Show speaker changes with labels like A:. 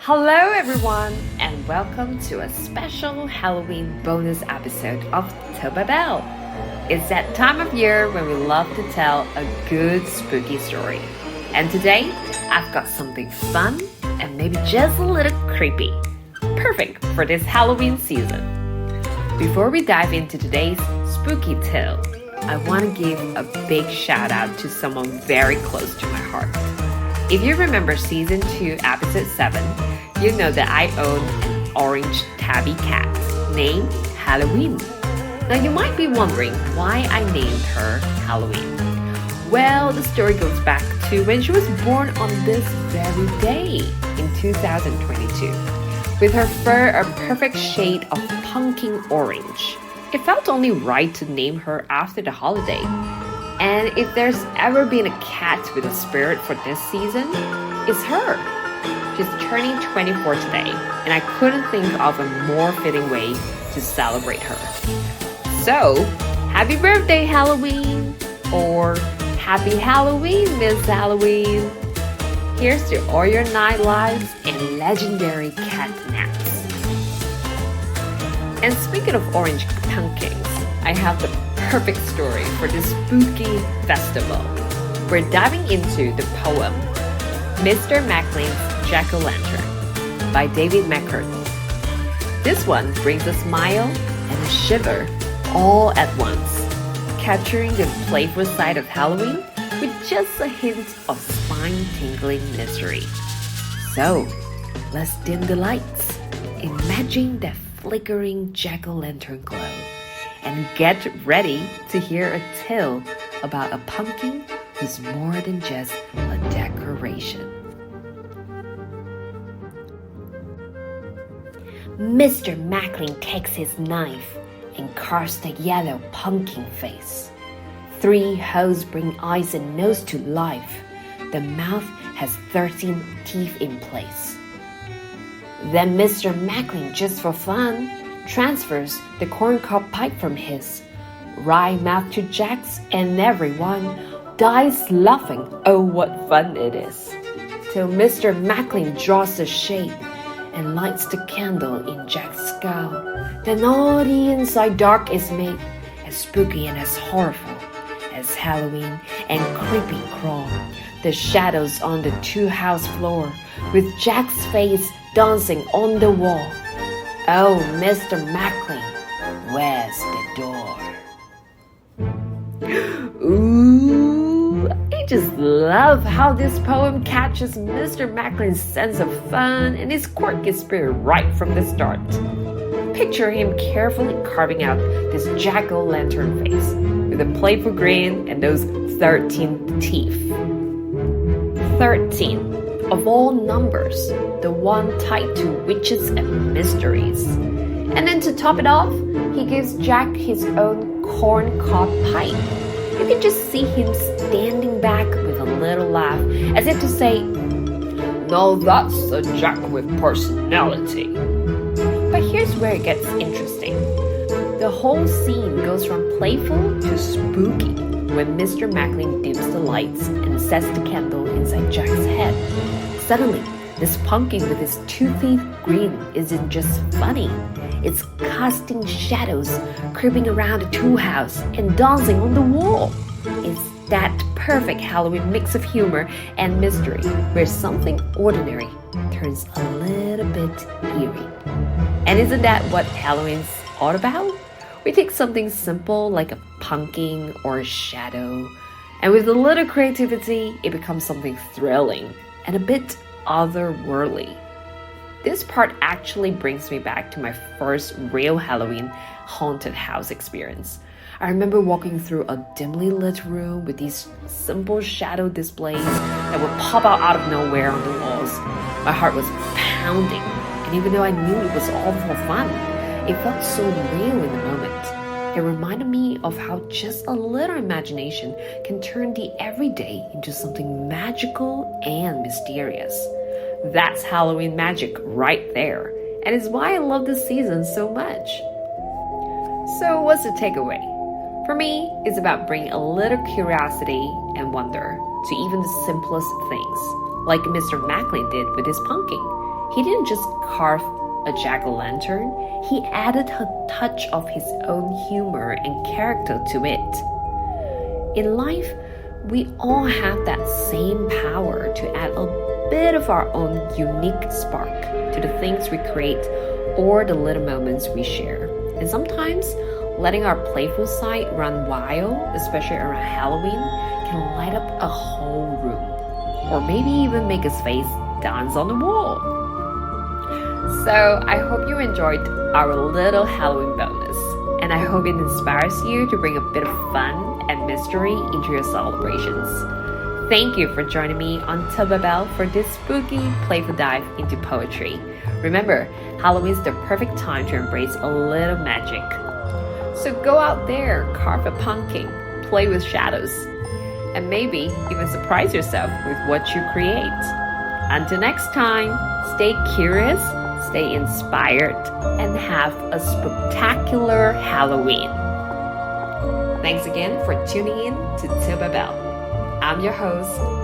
A: Hello everyone and welcome to a special Halloween bonus episode of Told by Belle. It's that time of year when we love to tell a good spooky story. And today, I've got something fun and maybe just a little creepy. Perfect for this Halloween season. Before we dive into today's spooky tale, I want to give a big shout out to someone very close to my heart. If you remember season 2, episode 7, you know that I own an orange tabby cat named Halloween. Now you might be wondering why I named her Halloween. Well, the story goes back to when she was born on this very day in 2022. With her fur a perfect shade of pumpkin orange, it felt only right to name her after the holiday. And if there's ever been a cat with a spirit for this season, it's her. She's turning 24 today, and I couldn't think of a more fitting way to celebrate her. So, happy birthday, Halloween! Or happy Halloween, Miss Halloween! Here's to all your nightlives and legendary cat naps. And speaking of orange pumpkins, I have the perfect story for this spooky festival. We're diving into the poem Mr. Macklin's Jack-o'-lantern by David McCord. This one brings a smile and a shiver all at once, capturing the playful side of Halloween with just a hint of spine-tingling mystery. So, let's dim the lights, imagine that flickering jack-o'-lantern glow, and get ready to hear a tale about a pumpkin who's more than just a decoration.
B: Mr. Macklin takes his knife and carves the yellow pumpkin face. 3 holes bring eyes and nose to life. The mouth has 13 teeth in place. Then Mr. Macklin, just for fun, transfers the corncob pipe from his wry mouth to Jack's, and everyone dies laughing. Oh, what fun it is! Till Mr. Macklin draws the shape and lights the candle in Jack's skull. Then all the inside dark is made as spooky and as horrible as Halloween and creepy crawl. The shadows on the 2-house floor with Jack's face dancing on the wall. Oh, Mr. Macklin, where's the door? Ooh, I just love how this poem captures Mr. Macklin's sense of fun and his quirky spirit right from the start. Picture him carefully carving out this jack-o'-lantern face with a playful grin and those 13 teeth. 13. Of all numbers, the one tied to witches and mysteries. And then to top it off, he gives Jack his own corncob pipe. You can just see him standing back with a little laugh, as if to say, "Now that's a Jack with personality." But here's where it gets interesting. The whole scene goes from playful to spooky when Mr. Macklin dims the lights and sets the candle inside Jack's head. Suddenly, this pumpkin with his toothy grin isn't just funny. It's casting shadows, creeping around the 2-house and dancing on the wall. It's that perfect Halloween mix of humor and mystery where something ordinary turns a little bit eerie. And isn't that what Halloween's all about? We take something simple like a pumpkin or a shadow, and with a little creativity, it becomes something thrilling and a bit otherworldly. This part actually brings me back to my first real Halloween haunted house experience. I remember walking through a dimly lit room with these simple shadow displays that would pop out of nowhere on the walls. My heart was pounding, and even though I knew it was all for fun, it felt so real in the moment. It reminded me of how just a little imagination can turn the everyday into something magical and mysterious. That's Halloween magic right there, and is why I love this season so much. So what's the takeaway? For me, it's about bringing a little curiosity and wonder to even the simplest things, like Mr. Macklin did with his pumpkin. He didn't just carve a jack-o'-lantern, he added a touch of his own humor and character to it. In life, we all have that same power to add a bit of our own unique spark to the things we create or the little moments we share. And sometimes, letting our playful side run wild, especially around Halloween, can light up a whole room. Or maybe even make his face dance on the wall. So I hope you enjoyed our little Halloween bonus. And I hope it inspires you to bring a bit of fun and mystery into your celebrations. Thank you for joining me on Belle for this spooky, playful dive into poetry. Remember, Halloween is the perfect time to embrace a little magic. So go out there, carve a pumpkin, play with shadows, and maybe even surprise yourself with what you create. Until next time, stay curious, stay inspired, and have a spectacular Halloween. Thanks again for tuning in to Belle. I'm your host,